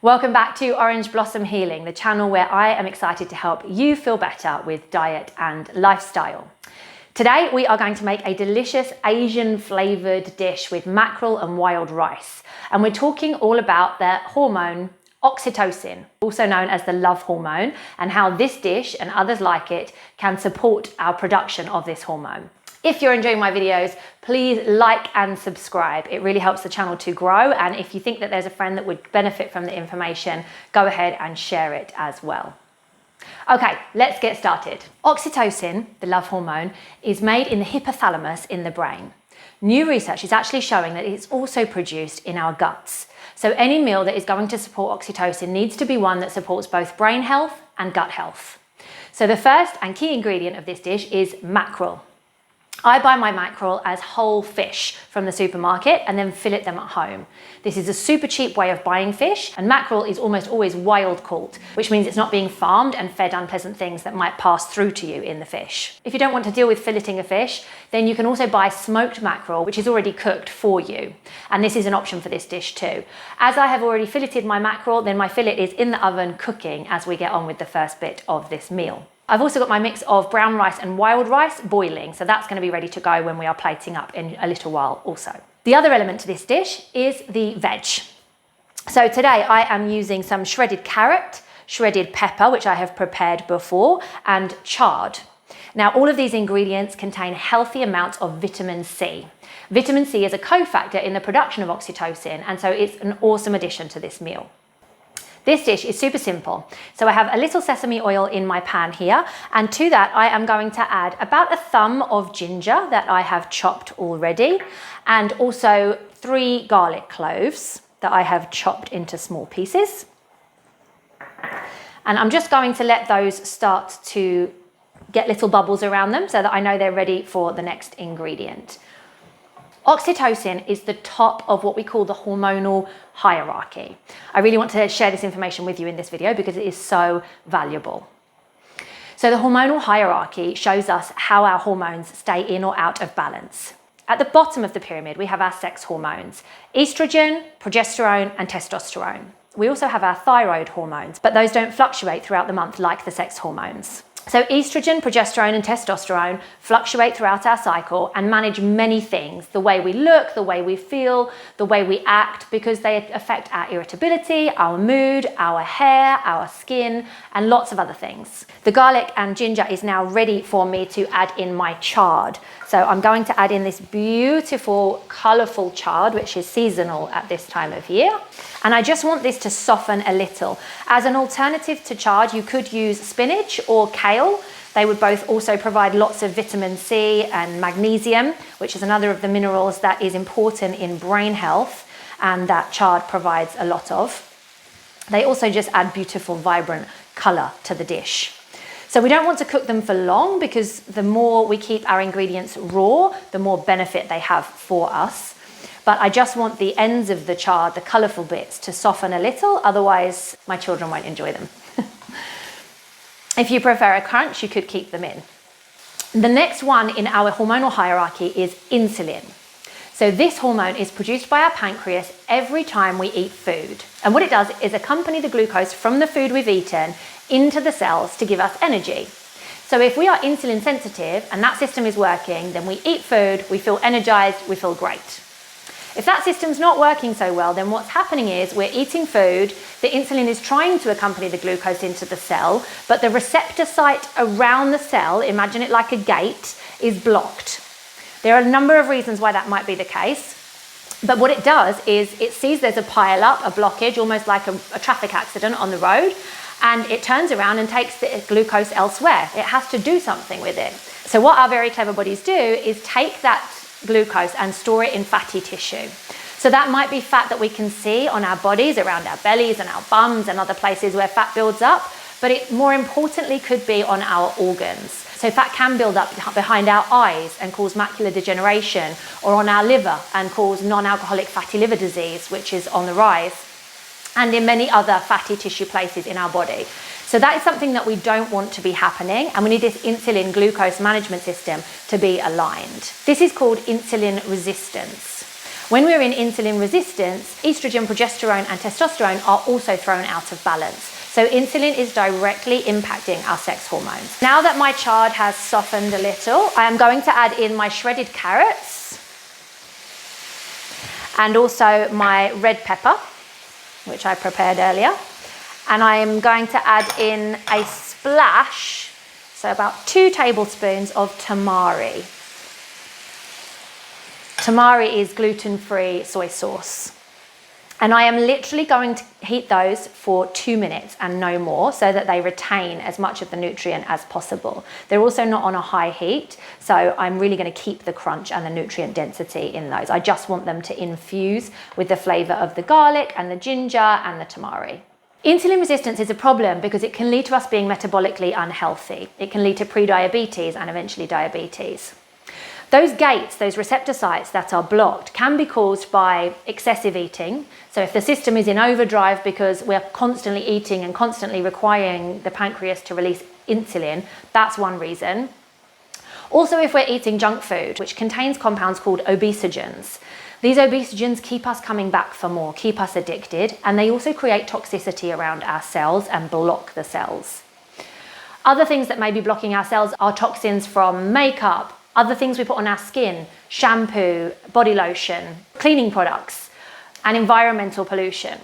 Welcome back to Orange Blossom Healing, the channel where I am excited to help you feel better with diet and lifestyle. Today we are going to make a delicious Asian flavoured dish with mackerel and wild rice. And we're talking all about the hormone oxytocin, also known as the love hormone, and how this dish and others like it can support our production of this hormone. If you're enjoying my videos, please like and subscribe. It really helps the channel to grow. And if you think that there's a friend that would benefit from the information, go ahead and share it as well. Okay, let's get started. Oxytocin, the love hormone, is made in the hypothalamus in the brain. New research is actually showing that it's also produced in our guts. So any meal that is going to support oxytocin needs to be one that supports both brain health and gut health. So the first and key ingredient of this dish is mackerel. I buy my mackerel as whole fish from the supermarket and then fillet them at home. This is a super cheap way of buying fish, and mackerel is almost always wild caught, which means it's not being farmed and fed unpleasant things that might pass through to you in the fish. If you don't want to deal with filleting a fish, then you can also buy smoked mackerel, which is already cooked for you. And this is an option for this dish too. As I have already filleted my mackerel, then my fillet is in the oven cooking as we get on with the first bit of this meal. I've also got my mix of brown rice and wild rice boiling, so that's going to be ready to go when we are plating up in a little while also. The other element to this dish is the veg. So today I am using some shredded carrot, shredded pepper, which I have prepared before, and chard. Now all of these ingredients contain healthy amounts of vitamin C. Vitamin C is a cofactor in the production of oxytocin, and so it's an awesome addition to this meal. This dish is super simple. So I have a little sesame oil in my pan here, and to that I am going to add about a thumb of ginger that I have chopped already, and also 3 garlic cloves that I have chopped into small pieces. And I'm just going to let those start to get little bubbles around them so that I know they're ready for the next ingredient. Oxytocin is the top of what we call the hormonal hierarchy. I really want to share this information with you in this video because it is so valuable. So the hormonal hierarchy shows us how our hormones stay in or out of balance. At the bottom of the pyramid, we have our sex hormones: estrogen, progesterone, and testosterone. We also have our thyroid hormones, but those don't fluctuate throughout the month like the sex hormones. So estrogen, progesterone, and testosterone fluctuate throughout our cycle and manage many things: the way we look, the way we feel, the way we act, because they affect our irritability, our mood, our hair, our skin, and lots of other things. The garlic and ginger is now ready for me to add in my chard. So I'm going to add in this beautiful, colourful chard, which is seasonal at this time of year. And I just want this to soften a little. As an alternative to chard, you could use spinach or kale. They would both also provide lots of vitamin C and magnesium, which is another of the minerals that is important in brain health and that chard provides a lot of. They also just add beautiful, vibrant colour to the dish. So we don't want to cook them for long, because the more we keep our ingredients raw, the more benefit they have for us. But I just want the ends of the chard, the colourful bits, to soften a little, otherwise my children won't enjoy them. If you prefer a crunch, you could keep them in. The next one in our hormonal hierarchy is insulin. So this hormone is produced by our pancreas every time we eat food. And what it does is accompany the glucose from the food we've eaten into the cells to give us energy. So if we are insulin sensitive and that system is working, then we eat food, we feel energized, we feel great. If that system's not working so well, then what's happening is we're eating food, the insulin is trying to accompany the glucose into the cell, but the receptor site around the cell, imagine it like a gate, is blocked. There are a number of reasons why that might be the case, but what it does is it sees there's a pile up, a blockage, almost like a traffic accident on the road, and it turns around and takes the glucose elsewhere. It has to do something with it. So what our very clever bodies do is take that glucose and store it in fatty tissue. So that might be fat that we can see on our bodies, around our bellies and our bums and other places where fat builds up, but it more importantly could be on our organs. So fat can build up behind our eyes and cause macular degeneration, or on our liver and cause non-alcoholic fatty liver disease, which is on the rise, and in many other fatty tissue places in our body. So that is something that we don't want to be happening, and we need this insulin glucose management system to be aligned. This is called insulin resistance. When we're in insulin resistance, estrogen, progesterone and testosterone are also thrown out of balance. So insulin is directly impacting our sex hormones. Now that my chard has softened a little, I am going to add in my shredded carrots and also my red pepper, which I prepared earlier. And I am going to add in a splash, so about 2 tablespoons of tamari. Tamari is gluten-free soy sauce. And I am literally going to heat those for 2 minutes and no more so that they retain as much of the nutrient as possible. They're also not on a high heat, so I'm really going to keep the crunch and the nutrient density in those. I just want them to infuse with the flavour of the garlic and the ginger and the tamari. Insulin resistance is a problem because it can lead to us being metabolically unhealthy. It can lead to pre-diabetes and eventually diabetes. Those gates, those receptor sites that are blocked, can be caused by excessive eating. So if the system is in overdrive because we're constantly eating and constantly requiring the pancreas to release insulin, that's one reason. Also, if we're eating junk food, which contains compounds called obesogens, these obesogens keep us coming back for more, keep us addicted, and they also create toxicity around our cells and block the cells. Other things that may be blocking our cells are toxins from makeup, other things we put on our skin, shampoo, body lotion, cleaning products, and environmental pollution.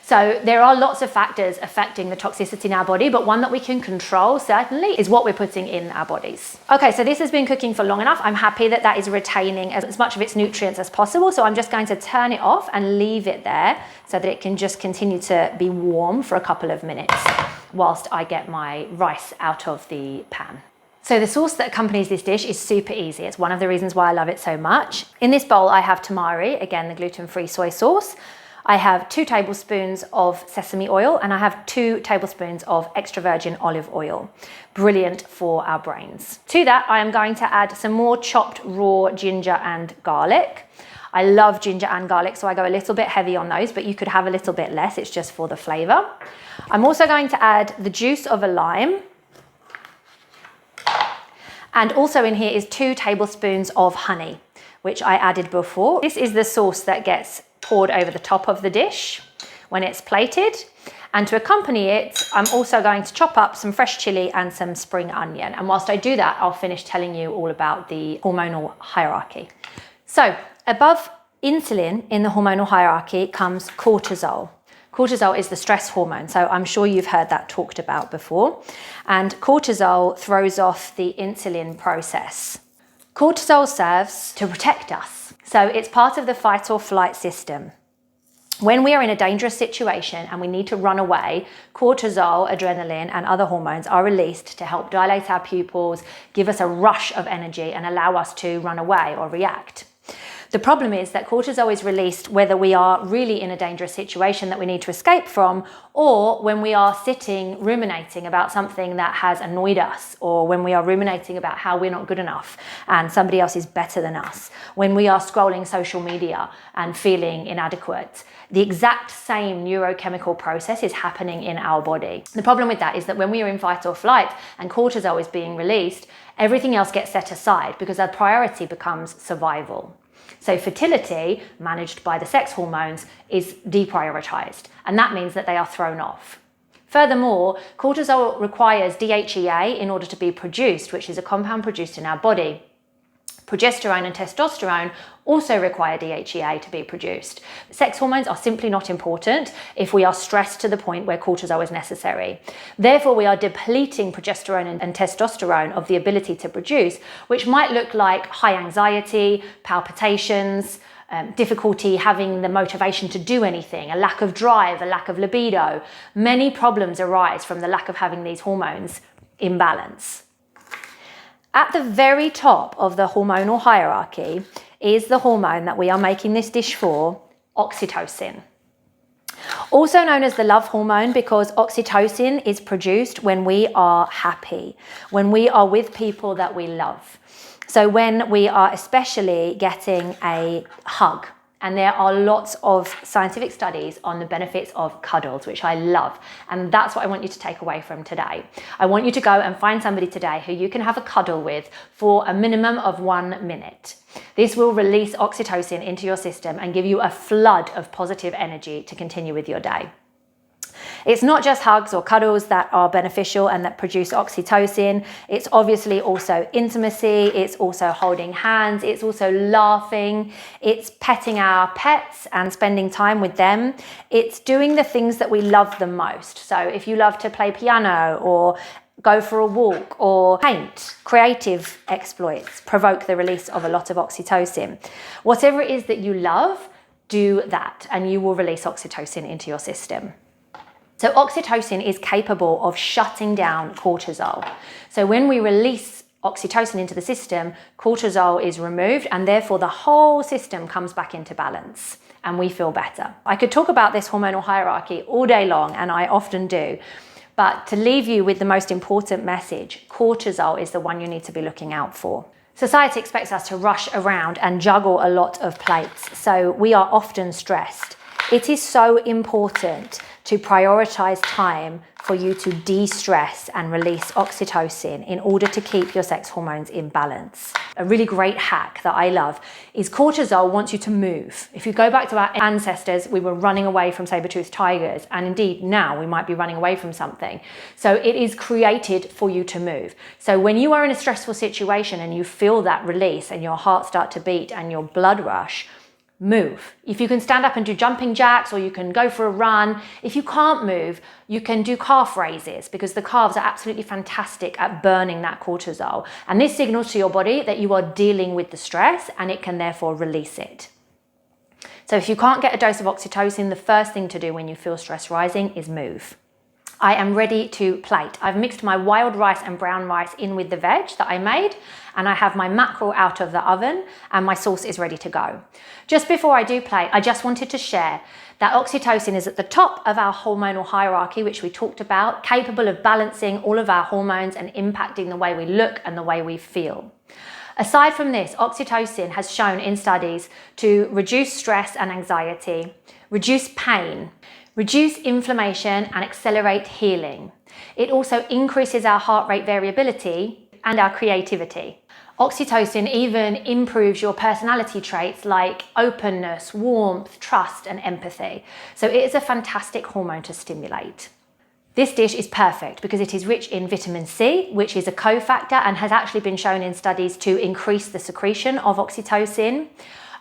So there are lots of factors affecting the toxicity in our body, but one that we can control certainly is what we're putting in our bodies. Okay, so this has been cooking for long enough. I'm happy that that is retaining as much of its nutrients as possible. So I'm just going to turn it off and leave it there so that it can just continue to be warm for a couple of minutes whilst I get my rice out of the pan. So the sauce that accompanies this dish is super easy. It's one of the reasons why I love it so much. In this bowl, I have tamari, again, the gluten-free soy sauce. I have 2 tablespoons of sesame oil and I have 2 tablespoons of extra virgin olive oil. Brilliant for our brains. To that, I am going to add some more chopped raw ginger and garlic. I love ginger and garlic, so I go a little bit heavy on those, but you could have a little bit less. It's just for the flavor. I'm also going to add the juice of a lime. And also in here is 2 tablespoons of honey, which I added before. This is the sauce that gets poured over the top of the dish when it's plated. And to accompany it, I'm also going to chop up some fresh chilli and some spring onion. And whilst I do that, I'll finish telling you all about the hormonal hierarchy. So above insulin in the hormonal hierarchy comes cortisol. Cortisol is the stress hormone, so I'm sure you've heard that talked about before. And cortisol throws off the insulin process. Cortisol serves to protect us. So it's part of the fight or flight system. When we are in a dangerous situation and we need to run away, cortisol, adrenaline, and other hormones are released to help dilate our pupils, give us a rush of energy, and allow us to run away or react. The problem is that cortisol is released whether we are really in a dangerous situation that we need to escape from, or when we are sitting ruminating about something that has annoyed us, or when we are ruminating about how we're not good enough and somebody else is better than us, when we are scrolling social media and feeling inadequate. The exact same neurochemical process is happening in our body. The problem with that is that when we are in fight or flight and cortisol is being released, everything else gets set aside because our priority becomes survival. So fertility, managed by the sex hormones, is deprioritized, and that means that they are thrown off. Furthermore, cortisol requires DHEA in order to be produced, which is a compound produced in our body. Progesterone and testosterone also require DHEA to be produced. Sex hormones are simply not important if we are stressed to the point where cortisol is necessary. Therefore, we are depleting progesterone and testosterone of the ability to produce, which might look like high anxiety, palpitations, difficulty having the motivation to do anything, a lack of drive, a lack of libido. Many problems arise from the lack of having these hormones in balance. At the very top of the hormonal hierarchy is the hormone that we are making this dish for, oxytocin. Also known as the love hormone because oxytocin is produced when we are happy, when we are with people that we love. So when we are especially getting a hug, And there are lots of scientific studies on the benefits of cuddles, which I love. And that's what I want you to take away from today. I want you to go and find somebody today who you can have a cuddle with for a minimum of 1 minute. This will release oxytocin into your system and give you a flood of positive energy to continue with your day. It's not just hugs or cuddles that are beneficial and that produce oxytocin. It's obviously also intimacy. It's also holding hands. It's also laughing. It's petting our pets and spending time with them. It's doing the things that we love the most. So if you love to play piano or go for a walk or paint, creative exploits provoke the release of a lot of oxytocin. Whatever it is that you love, do that and you will release oxytocin into your system. So oxytocin is capable of shutting down cortisol. So when we release oxytocin into the system, cortisol is removed and therefore the whole system comes back into balance and we feel better. I could talk about this hormonal hierarchy all day long, and I often do. But to leave you with the most important message, cortisol is the one you need to be looking out for. Society expects us to rush around and juggle a lot of plates, so we are often stressed. It is so important to prioritize time for you to de-stress and release oxytocin in order to keep your sex hormones in balance. A really great hack that I love is cortisol wants you to move. If you go back to our ancestors, we were running away from saber-toothed tigers, and indeed now we might be running away from something. So it is created for you to move. So when you are in a stressful situation and you feel that release and your heart start to beat and your blood rush, move. If you can stand up and do jumping jacks, or you can go for a run. If you can't move, you can do calf raises, because the calves are absolutely fantastic at burning that cortisol. And this signals to your body that you are dealing with the stress and it can therefore release it. So if you can't get a dose of oxytocin, the first thing to do when you feel stress rising is move. I am ready to plate. I've mixed my wild rice and brown rice in with the veg that I made, and I have my mackerel out of the oven and my sauce is ready to go. Just before I do plate, I just wanted to share that oxytocin is at the top of our hormonal hierarchy, which we talked about, capable of balancing all of our hormones and impacting the way we look and the way we feel. Aside from this, oxytocin has shown in studies to reduce stress and anxiety, reduce pain, reduce inflammation and accelerate healing. It also increases our heart rate variability and our creativity. Oxytocin even improves your personality traits like openness, warmth, trust and empathy. So it is a fantastic hormone to stimulate. This dish is perfect because it is rich in vitamin C, which is a cofactor and has actually been shown in studies to increase the secretion of oxytocin.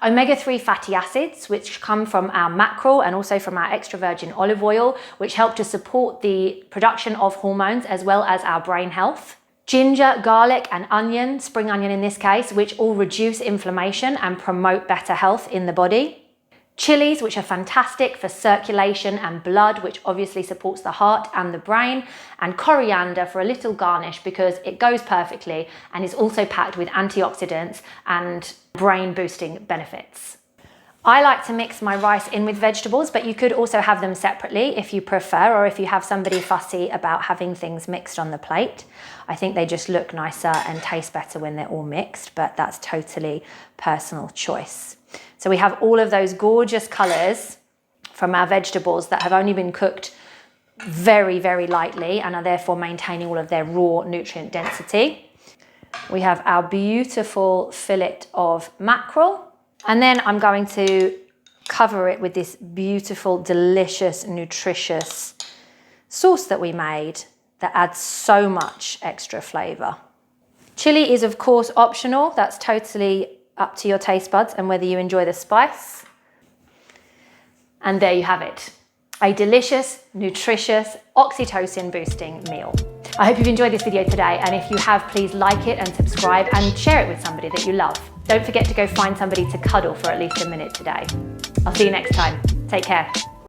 Omega-3 fatty acids, which come from our mackerel and also from our extra virgin olive oil, which help to support the production of hormones as well as our brain health. Ginger, garlic and onion, spring onion in this case, which all reduce inflammation and promote better health in the body. Chilies, which are fantastic for circulation and blood, which obviously supports the heart and the brain, and coriander for a little garnish because it goes perfectly and is also packed with antioxidants and brain boosting benefits. I like to mix my rice in with vegetables, but you could also have them separately if you prefer, or if you have somebody fussy about having things mixed on the plate. I think they just look nicer and taste better when they're all mixed, but that's totally personal choice. So we have all of those gorgeous colours from our vegetables that have only been cooked very, very lightly and are therefore maintaining all of their raw nutrient density. We have our beautiful fillet of mackerel. And then I'm going to cover it with this beautiful, delicious, nutritious sauce that we made that adds so much extra flavour. Chilli is of course optional. That's totally up to your taste buds and whether you enjoy the spice. And there you have it. A delicious, nutritious, oxytocin boosting meal. I hope you've enjoyed this video today, and if you have, please like it and subscribe and share it with somebody that you love. Don't forget to go find somebody to cuddle for at least a minute today. I'll see you next time. Take care.